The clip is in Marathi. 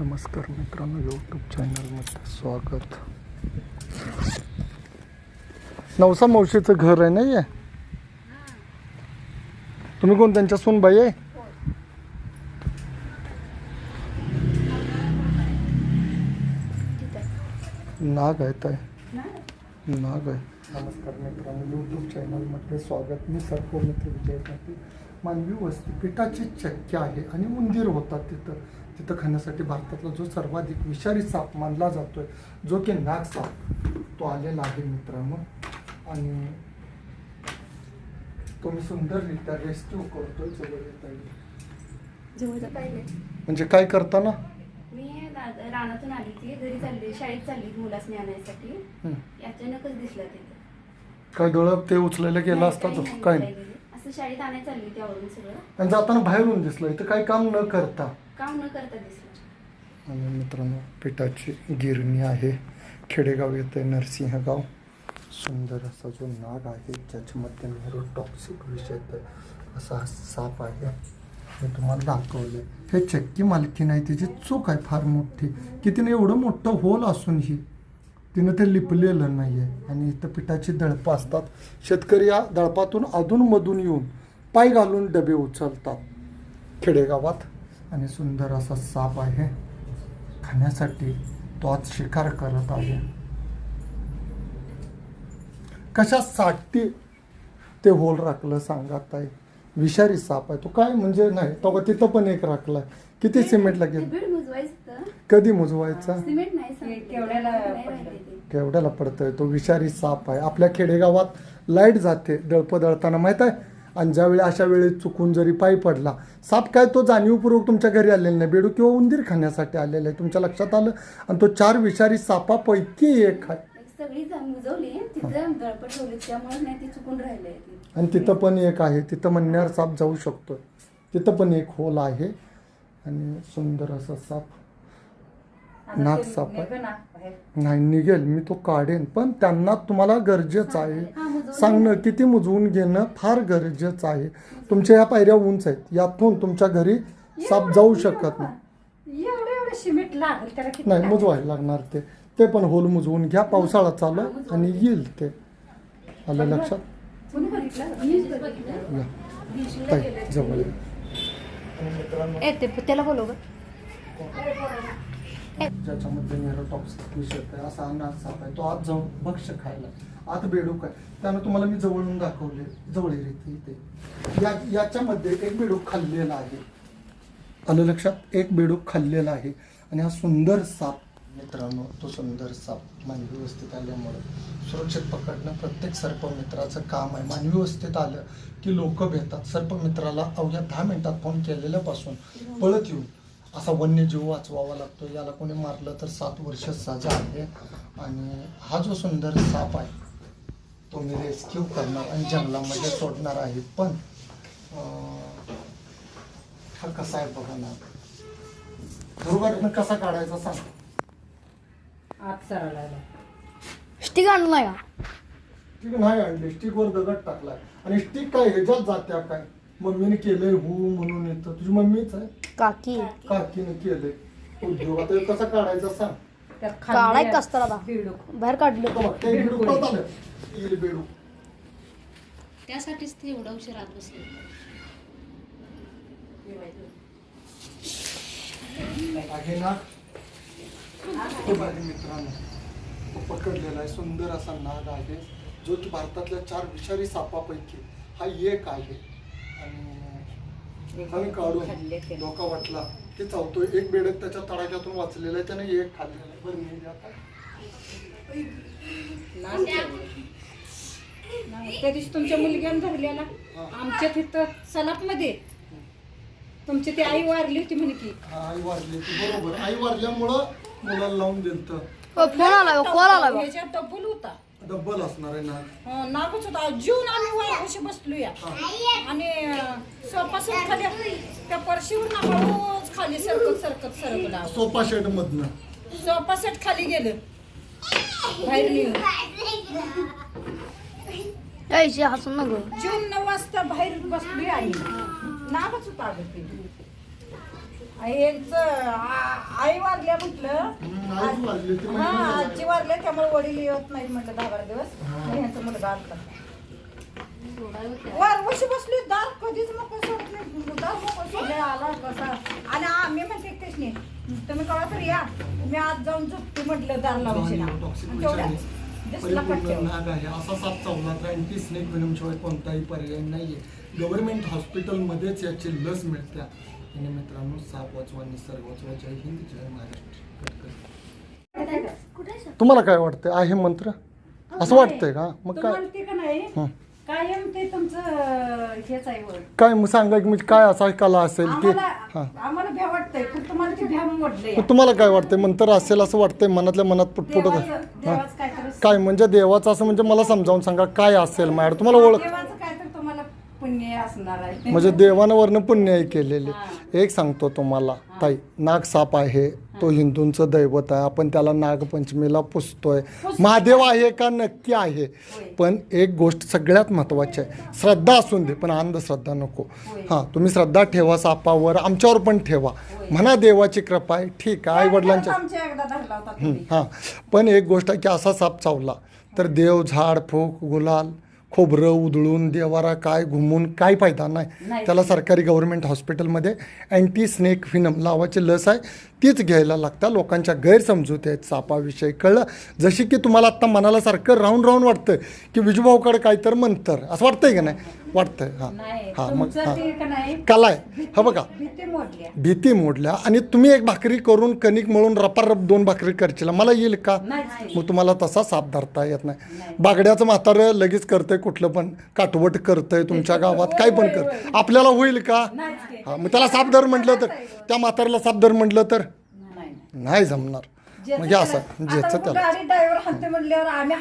नमस्कार मित्रांनो, यूट्यूब चॅनलमध्ये स्वागत. नवसा मावशीचं घर आहे नाही आहे? तुम्ही कोण, त्यांच्या सूनबाई आहे? नाग आहे ताई, नाग आहे. नमस्कार मित्रांनो, यूट्यूब चॅनलमध्ये स्वागत. मी सर्पमित्र विजय पाटील. मानवी वस्ती पिठाची चक्की आहे आणि उंदीर होतात तिथं खाण्यासाठी भारतातला जो सर्वाधिक विषारी साप मानला जातोय, जो की नाग साप, तो आलेला आहे मित्रांनो. आणि तो मी सुंदररित्या रेस्क्यू करतोय. म्हणजे काय करताना मी रानातून आली ती घरी चालली, शाळेत चालली मुलासनी आणायसाठी. अचानकच दिसलं तिथं. काय डोळं ते उचलायला गेला असता तो काय नाही, असं शाळेत आणायला चालली त्यावरून सगळं. आणि जाताना बाहेरून दिसलं, इथं काही काम न करता दिसलं. आणि मित्रांनो, पिठाची गिरणी आहे, खेडेगाव येते, नरसिंहगाव. सुंदर असा जो नाग आहे, ज्याच्यामध्ये न्यूरोटॉक्सिक विषय असा हा साप आहे. मी तुम्हाला दाखवलं. हे चक्की मालकी नाही, तिची चूक आहे फार मोठी की तिने एवढं मोठं होल असूनही तिनं ते लिपलेलं नाही आहे. आणि इथं पिठाची दळपं असतात. शेतकरी या दळपातून अधूनमधून येऊन पाय घालून डबे उचलतात खेडेगावात. आणि सुंदर असा साप आहे, खाण्यासाठी तो आज शिकार करत आहे. कशासाठी ते होल राखलं सांगा ताई? विषारी साप आहे तो, काय म्हणजे नाही तो. तिथं पण एक राखलाय. किती सिमेंट लागेल? कधी मुजवायचा? केवढ्याला पडतंय? तो विषारी साप आहे. आपल्या खेडेगावात लाईट जाते दळप दळताना, माहित आहे. आणि ज्यावेळी अशा वेळी चुकून जरी पाय पडला, साप काय तो जाणीवपूर्वक तुमच्या घरी आलेला नाही, बेडू किंवा उंदीर खाण्यासाठी आलेला आहे. तुमच्या लक्षात आलं. आणि तो 4 विषारी सापापैकी एक आहे. आणि तिथं पण एक आहे, तिथं म्हणण्यावर साप जाऊ शकतो. तिथं पण एक होल आहे. आणि सुंदर असा साप, नाग साप आहे. नाही निघेल, मी तो काढेन. पण त्यांना तुम्हाला गरजेचं आहे सांगणं, किती मुजवून घेणं फार गरजेचं आहे. तुमच्या ह्या पायऱ्या उंच आहेत, यातून तुमच्या घरी साप जाऊ शकत नाही. नाही, मुजवायला लागणार ते पण होल मुजवून घ्या. पावसाळा चालू आणि येईल ते. आलं लक्षात? जवळ त्याला बोलव. ज्याच्यामध्ये न्यूरोटॉक्सिक विषय आहे असा नाग साप आहे. तो आत जाऊन भक्ष्य खायला, आत बेडूक आहे. त्यानं तुम्हाला मी जवळून दाखवले, जवळ इथे याच्यामध्ये एक बेडूक खाल्लेला आहे. आलं लक्षात? एक बेडूक खाल्लेला आहे. आणि हा सुंदर साप मित्रांनो, तो सुंदर साप मानवी वस्तीत आल्यामुळं सुरक्षित पकडणं प्रत्येक सर्पमित्राचं काम आहे. मानवी वस्तीत आलं की लोक भेटतात. सर्पमित्राला अवघ्या 10 मिनिटात फोन केलेल्यापासून पळत येऊन असा वन्यजीव वाचवावा लागतो. याला कोणी मारलं तर 7 वर्ष सजा आहे. आणि हा जो सुंदर साप आहे तो मी रेस्क्यू करणार आणि जंगलामध्ये सोडणार आहे. पण हा कसा आहे बघा ना, दुर्घटना कसा काढायचा सांग. स्टिक आणलं नाही का? स्टिक नाही आणली, स्टिकवर दगड टाकलाय. आणि स्टिक काय ह्याच्यात जात्या काय? मम्मीने केलंय हू म्हणून येतं. तुझी मम्मीच आहे? काकीने केलंय. उद्योगात कसा काढायचा सांग. काढाय कसं बाहेर काढलं. त्यासाठीच ते एवढा उशीर आत बसले. मित्रांनो, पकडलेला आहे सुंदर असा नाग आहे, जो की भारतातल्या 4 विषारी सापापैकी हा एक आहे. आणि काढून धोका वाटला ते चावतोय. एक बेडक त्याच्या तडाख्यातून वाचलेला आहे, त्याने एक खाल्लेला आहे. बरं मी त्या दिवशी तुमच्या मुलग्यानं धरलेला आमच्या तिथं सलापमध्ये तुमची ती आई वारली होती म्हणे की. आई वारली होती, बरोबर. आई वारल्यामुळं मुलाला लावून दिलं. डब्बल होता, डब्बल असणार आहे नाग. नागच होता. जीवन आम्ही वारशी बसलो या. आणि सोफा सेट खाली त्या परशीवर हळूच खाली सरकला. सोफा सेट मधनं सोफा सेट खाली गेलं बाहेर निघून. जून 9 वाजता बाहेर बसलोय आणि नागच होता. आई वारल्या म्हटलं आई वारली ती हा महिना झाला. आजी वारले त्यामुळे वडील येत नाहीत म्हटलं 10-12 दिवस मग ह्यांचा मुलगा आलता वारवशी बसली दार कधीच नको सोडत नाही दार नको सोडले आला कसा आणि आम्ही म्हणते तेच नाही तुम्ही कवा तरी या मी आज जाऊन झोपते म्हटलं दार लावशी ना तेवढ्याच दिसला परिपूर्ण पट्ट्यावर. नाग आहे असा साप चावला तर अँटी स्नेक वेनमशिवाय कोणताही पर्याय नाहीये. गव्हर्नमेंट हॉस्पिटलमध्येच याची लस मिळते. आणि मित्रांनो, साप वाचवा, निसर्ग वाचवा. जय हिंद, जय महाराष्ट्र. कटकट. तुम्हाला काय वाटतंय आहे मंत्र असं वाटतंय का? मग काय तुम्हाला ते का नाही हं. कायम ते तुमचं हेच आहे वर काय मग सांगा की म्हणजे काय असा कला असेल की हां आम्हाला भ्या वाटतंय पण तुम्हाला ते भ्या मोडले मग तुम्हाला काय वाटतंय मंत्र असेल असं वाटतंय मनातल्या मनात पुटपुटत हां देवाचं काय तर काय म्हणजे देवाचं असं म्हणजे मला समजावून सांगा काय असेल माझ्याकडे तुम्हाला ओळख देवाचं काय तर तुम्हाला पुण्य असणार आहे म्हणजे देवानं वरनं पुण्याई केलेले. एक सांगतो तुम्हाला ताई, नाग साप आहे तो हिंदूंचं दैवत आहे. आपण त्याला नागपंचमीला पुजतोय. महादेव आहे का? नक्की आहे. पण एक गोष्ट सगळ्यात महत्त्वाची आहे, श्रद्धा असून दे पण अंधश्रद्धा नको. हां, तुम्ही श्रद्धा ठेवा सापावर, आमच्यावर पण ठेवा. म्हणा देवाची कृपा आहे, ठीक आहे, आई वडिलांच्या आमच्या एकदा धरला होता तुम्ही. हां. पण एक गोष्ट आहे की असा साप चावला तर देव, झाड, फूक, गुलाल, खोबरं उधळून देवारा काय घुमून काय फायदा नाही. त्याला सरकारी गव्हर्नमेंट हॉस्पिटलमध्ये अँटी स्नेक व्हेनम नावाची लस आहे, तीच घ्यायला लागतं. लोकांच्या गैरसमजुती आहेत सापाविषयी, कळलं? जशी की तुम्हाला आत्ता मनाला सारखं राहून राहून वाटतं की विजूभाऊकडे काय तर म्हणतं असं वाटतंय का नाही? वाटतंय. हां हां. मग तुमचं ते का नाही कला आहे. हा बघा, भीती मोडल्या भीती मोडल्या आणि तुम्ही एक भाकरी करून कणिक मळून रपारप 2 भाकरी करशील, मला येईल का? नाही मग तुम्हाला तसा साप धरता येत नाही. बागड्याचं म्हातारं लगेच करतंय, कुठलं पण काटवट करतंय तुमच्या गावात, काय पण कर, आपल्याला होईल का? हा, मग त्याला साप धर म्हटलं तर, त्या म्हाताऱ्याला साप धर म्हटलं तर नाही जमणार. म्हणजे असं ज्याचं त्याला गाडी ड्रायव्हर हाणते म्हणल्यावर आम्ही